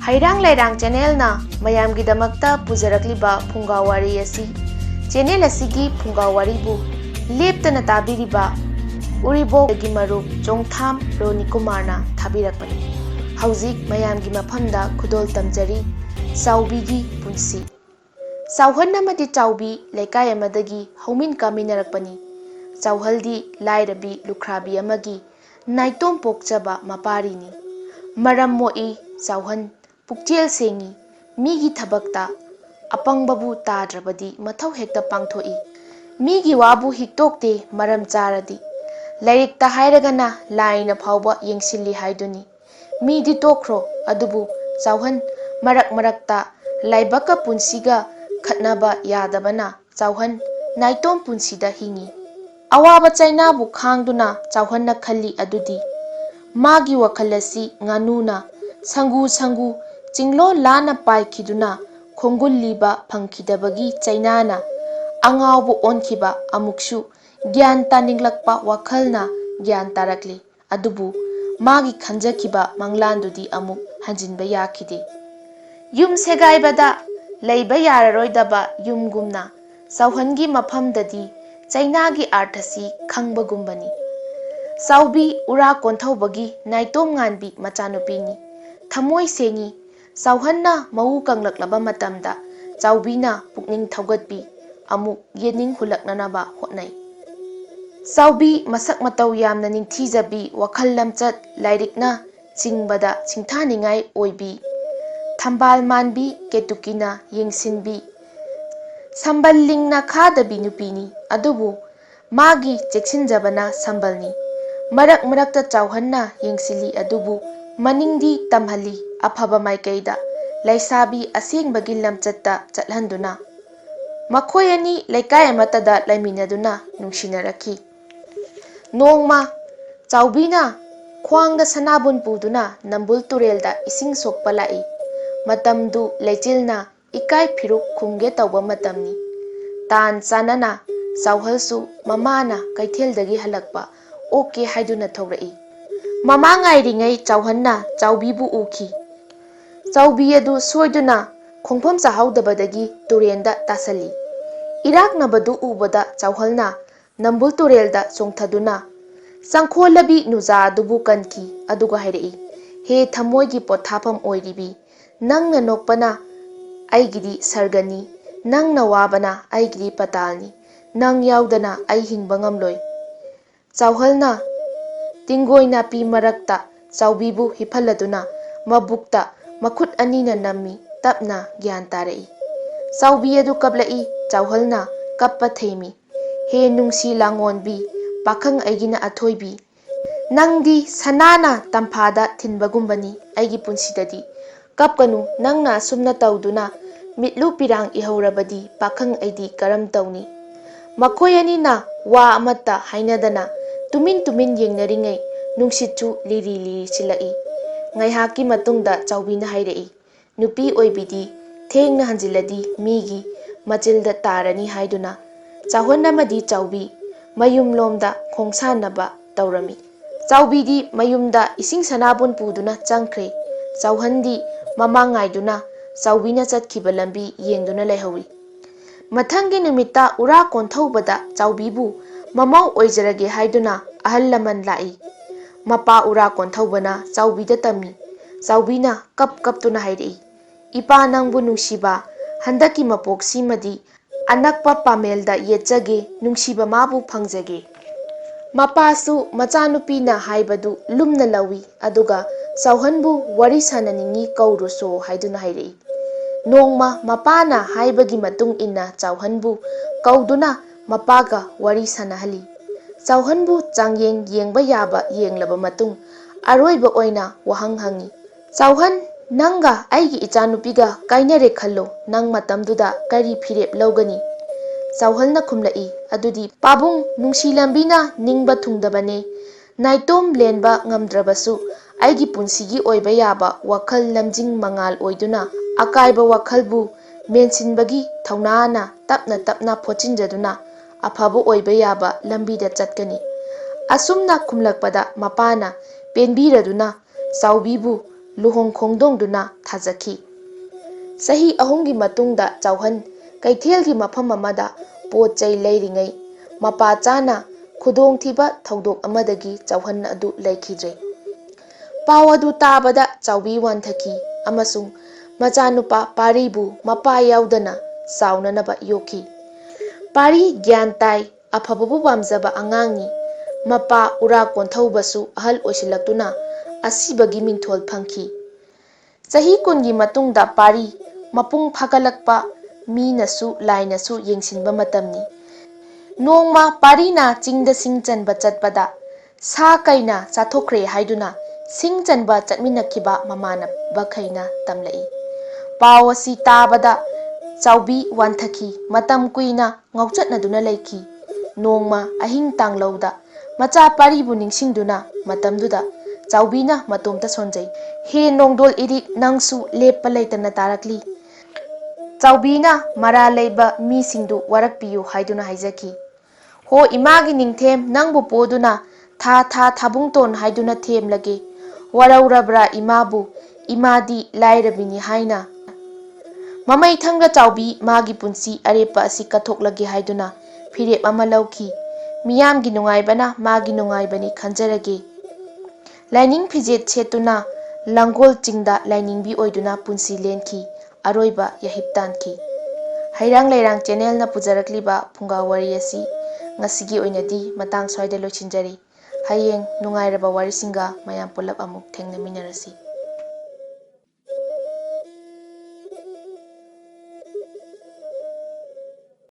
Heirang Leirang channel na mayamgidamakta pujarakliba Phungga Wari asi channel asigi Phungga Wari bu leptana tabiriba Uribogagi marup Chongtham Ronikumar thabirakpani hauzik mayamgi mafamda khudol tamjari Chaobigi Punshi Chauhan amadi Chaubi lekai amadagi haumin kaminarakpani Chauhaldi lairabi lukhrabi amagi naitom pokchaba maparini maram moi Chauhan pukchel sengi migi thabakta apangbabu tadrabadi mathau hekta pangthoi migi wabu hiktokte maram charadi lairikta hairagana laina phawba yengsilli haiduni midi tokro adubu Chauhan marakta laibaka punsiga khatnaba yadabana Chauhan naitom punsida hingi awaba chaina bu khangduna Chauhan na khalli adudi magi wakhalasi nganuna sangu Chinglo lana paikiduna khongulliba phangkidabagi chainana angawbu onkiba amukshu gyan taninglakpa wakhalna gyan tarakli adubu magi khanjakiba manglandudi amuk hanjinba yakide yum segaibada leiba yararoidaba yumgumna Chauhangi mafamdadi chainagi arthasi khangbagumbani Chaubi ura konthobagi naitom nganbi machanupini thamoi sengi Chauhanna mau kanglaklaba matamda Chaubina pukning thaugatbi amuk yening hulaknanaba hotnai Chaubi masak matau yamna ningthijabi wakhal lamchat lairikna chingbada chingthaningai oibi thambal manbi ketukina yengsinbi sambalingna khadabi nupini adubu magi cheksinjabana sambalni marakta Chauhanna yengsili adubu maningdi tamhali afaba maikaida laisabi asengbagi lamchatta chathanduna makhoi ani laikai amatada laiminaduna nungsinaraki nongma Chaubina khwangda sanabun puduna nambul turelda ising sokpa lai matamdu leichilna ikai phiruk khumge tawba matamni tan chanana Chauhalsu mamana kaitheldagi halakpa oke haiduna thaurai mama ngairingai Chauhanna Chaubibu uki Chaubi adu soiduna khongpham chahaudabadagi turenda tasali iraknabadu ubada Chauhalna nambul turelda chongthaduna sangkholabi nuja adubu kanki aduga hairei he thamoigi pothapham oiribi nangna nokpana aigidi sargani nangna wabana aigidi patalni nang yaudana ai hingba ngamloi Chauhalna tingoina pi marakta Chaubibu hiphaladuna mabukta makhut anina nammi tapna gyan tarai Chaubi adu kablai Chauhalna kappa theimi he nungsi langonbi pakhang aigina athoibi nangdi sanana tamphada thinbagumbani aigi punsidadi kapkanu nangna sumna tauduna mitlu pirang ihaurabadi pakhang aidi karam tauni makhoi anina wa amata hainadana tumin yengnaringai nungsitchu liri silai ngaihaki matungda Chaubina hairei nupi oibidi thengna hanjiladi migi machilda tarani haiduna Chauhan amadi Chaubi mayumlomda khongsanaba taurami Chaubidi mayumda ising sanabun puduna changkhre Chauhandi mamangaiduna Chaubina chatkiba lambi yengduna laihawi mathangi numita ura konthaubada Chaubibu mamau oijarage haiduna ahal laman lai mapa ura konthaubana Chaubida tami Chaubina kaptuna hairei ipa nangbu nungsiba handaki mapok simadi anakpa pamelda yetjage nungsiba mabu phangjage mapasu machanupina haibadu lumna lawi aduga Chauhanbu wari sananingi kauruso haiduna hairei nongma mapana haibagi matung inna Chauhanbu kauduna mapaga wari sanahali Chauhanbu changyeng yengba yaba yenglaba matung aroiba oina wahang hangi Chauhan nanga aigi ichanupiga kainare khallo nang matamduda kari phirep logani Chauhalna khumlai adudi pabung nungsi lambina ningba thungdabane naitom lenba ngamdrabasu aigi punsigi oiba yaba wakhal lamjing mangal oiduna akaiba wakhalbu mensinbagi thaunana tapna phochinjaduna afaba oiba yaba lambida chatkani asumna khumlakpada mapana penbiraduna Chaubibu ꯂꯨꯍꯣꯡ ꯈꯣꯡꯗꯣꯡꯗꯨꯅ ꯊꯥꯖꯈꯤ꯫ ꯆꯍꯤ 3ꯒꯤ ꯃꯇꯨꯡꯗ ꯆꯥꯎꯍꯟ ꯀꯩꯊꯦꯜꯒꯤ ꯃꯐꯝ ꯑꯃꯗ ꯄꯣꯠ ꯆꯩ ꯂꯩꯔꯤꯉꯩ ꯃꯄꯥ ꯆꯥꯅ ꯈꯨꯗꯣꯡꯊꯤꯕ ꯊꯧꯗꯣꯛ ꯑꯃꯗꯒꯤ ꯆꯥꯎꯍꯟ ꯑꯗꯨ ꯂꯩꯈꯤꯗ꯭ꯔꯦ꯫ ꯄꯥꯎ ꯑꯗꯨ ꯇꯥꯕꯗ ꯆꯥꯎꯕꯤ ꯋꯥꯟꯊꯈꯤ ꯑꯃꯁꯨꯡ ꯃꯆꯥꯅꯨꯄꯥ ꯄꯥꯔꯤꯕꯨ ꯃꯄꯥ ꯌꯥꯎꯗꯅ ꯆꯥꯎꯅꯅꯕ ꯌꯣꯛꯈꯤ꯫ ꯄꯥꯔꯤ ꯒ꯭ꯌꯥꯟ ꯇꯥꯏ, ꯑꯐꯕꯕꯨ ꯄꯥꯝꯖꯕ ꯑꯉꯥꯡꯅꯤ꯫ ꯃꯄꯥ ꯎꯔꯥꯛ ꯀꯣꯟꯊꯧꯕꯁꯨ ꯑꯍꯜ ꯑꯣꯏꯁꯤꯜꯂꯛꯇꯨꯅ ꯑꯁꯤꯕꯒꯤ ꯃꯤꯡꯊꯣꯜ ꯐꯪꯈꯤ꯫ ꯆꯍꯤ 10ꯒꯤ ꯃꯇꯨꯡꯗ ꯄꯥꯔꯤ ꯃꯄꯨꯡ ꯐꯥꯒꯠꯂꯛꯄ ꯃꯤꯅꯁꯨ ꯂꯥꯏꯅꯁꯨ ꯌꯦꯡꯁꯤꯟꯕ ꯃꯇꯝꯅꯤ꯫ ꯅꯣꯡꯃ ꯄꯥꯔꯤꯅ ꯆꯤꯡꯗ ꯁꯤꯡ ꯆꯟꯕ ꯆꯠꯄꯗ ꯁꯥ ꯀꯩꯅ ꯆꯥꯊꯣꯛꯈ꯭ꯔꯦ ꯍꯥꯏꯗꯨꯅ ꯁꯤꯡ ꯆꯟꯕ ꯆꯠꯃꯤꯟꯅꯈꯤꯕ ꯃꯃꯥꯟꯅꯕꯈꯩꯅ ꯇꯝꯂꯛꯏ꯫ ꯄꯥꯎ ꯑꯁꯤ ꯇꯥꯕꯗ ꯆꯥꯎꯕꯤ ꯋꯥꯟꯊꯈꯤ, ꯃꯇꯝ ꯀꯨꯏꯅ ꯉꯥꯎꯆꯠꯅꯗꯨꯅ ꯂꯩꯈꯤ꯫ ꯅꯣꯡꯃ ꯑꯍꯤꯡ ꯇꯥꯡꯂꯧꯗ ꯃꯆꯥ ꯄꯥꯔꯤꯕꯨ ꯅꯤꯡꯁꯤꯡꯗꯨꯅ ꯃꯇꯝꯗꯨꯗ ꯆꯥꯎꯕꯤꯅ ꯃꯇꯣꯝꯇ ꯁꯣꯟꯖꯩ꯫ ꯍꯦ ꯅꯣꯡꯗꯣꯜ ꯏꯔꯤꯛ, ꯅꯪꯁꯨ ꯂꯦꯞꯄ ꯂꯩꯇꯅ ꯇꯥꯔꯛꯂꯤ꯫ ꯆꯥꯎꯕꯤꯅ ꯃꯔꯥꯜ ꯂꯩꯕ ꯃꯤꯁꯤꯡꯗꯨ ꯋꯥꯔꯛꯄꯤꯌꯨ ꯍꯥꯏꯗꯨꯅ ꯍꯥꯏꯖꯈꯤ꯫ ꯍꯣ ꯏꯃꯥꯒꯤ ꯅꯤꯡꯊꯦꯝ, ꯅꯪꯕꯨ ꯄꯣꯗꯨꯅ ꯊꯥ ꯊꯥꯕꯨꯡꯇꯣꯟ ꯍꯥꯏꯗꯨꯅ ꯊꯦꯝꯂꯒꯦ꯫ ꯋꯥꯔꯧꯔꯕ꯭ꯔꯥ ꯏꯃꯥꯕꯨ, ꯏꯃꯥꯗꯤ ꯂꯥꯏꯔꯕꯤꯅꯤ ꯍꯥꯏꯅ꯫ ꯃꯃꯩꯊꯪꯗ ꯆꯥꯎꯕꯤ ꯃꯥꯒꯤ ꯄꯨꯟꯁꯤ ꯑꯔꯦꯞꯄ ꯑꯁꯤ ꯀꯠꯊꯣꯛꯂꯒꯦ ꯍꯥꯏꯗꯨꯅ ꯐꯤꯔꯦꯞ ꯑꯃ ꯂꯧꯈꯤ꯫ ꯃꯤꯌꯥꯝꯒꯤ ꯅꯨꯡꯉꯥꯏꯕꯅ ꯃꯥꯒꯤ ꯅꯨꯡꯉꯥꯏꯕꯅꯤ ꯈꯟꯖꯔꯒꯦ꯫ ꯂꯥꯏꯅꯤꯡ ꯐꯤꯖꯦꯠ ꯁꯦꯠꯇꯨꯅ ꯂꯥꯡꯒꯣꯜ ꯆꯤꯡꯗ ꯂꯥꯏꯅꯤꯡꯕꯤ ꯑꯣꯏꯗꯨꯅ ꯄꯨꯟꯁꯤ ꯂꯦꯟꯈꯤ, ꯑꯔꯣꯏꯕ ꯌꯥꯍꯤꯞ ꯇꯥꯟꯈꯤ꯫ ꯍꯩꯔꯥꯡ ꯂꯩꯔꯥꯡ ꯆꯦꯅꯦꯜꯅ ꯄꯨꯖꯔꯛꯂꯤꯕ ꯐꯨꯡꯒꯥ ꯋꯥꯔꯤ ꯑꯁꯤ ꯉꯁꯤꯒꯤ ꯑꯣꯏꯅꯗꯤ ꯃꯇꯥꯡ ꯁ꯭ꯋꯥꯏꯗ ꯂꯣꯏꯁꯤꯟꯖꯔꯤ꯫ ꯍꯌꯦꯡ ꯅꯨꯡꯉꯥꯏꯔꯕ ꯋꯥꯔꯤꯁꯤꯡꯒ ꯃꯌꯥꯝ ꯄꯨꯜꯂꯞ ꯑꯃꯨꯛ ꯊꯦꯡꯅꯃꯤꯟꯅꯔꯁꯤ꯫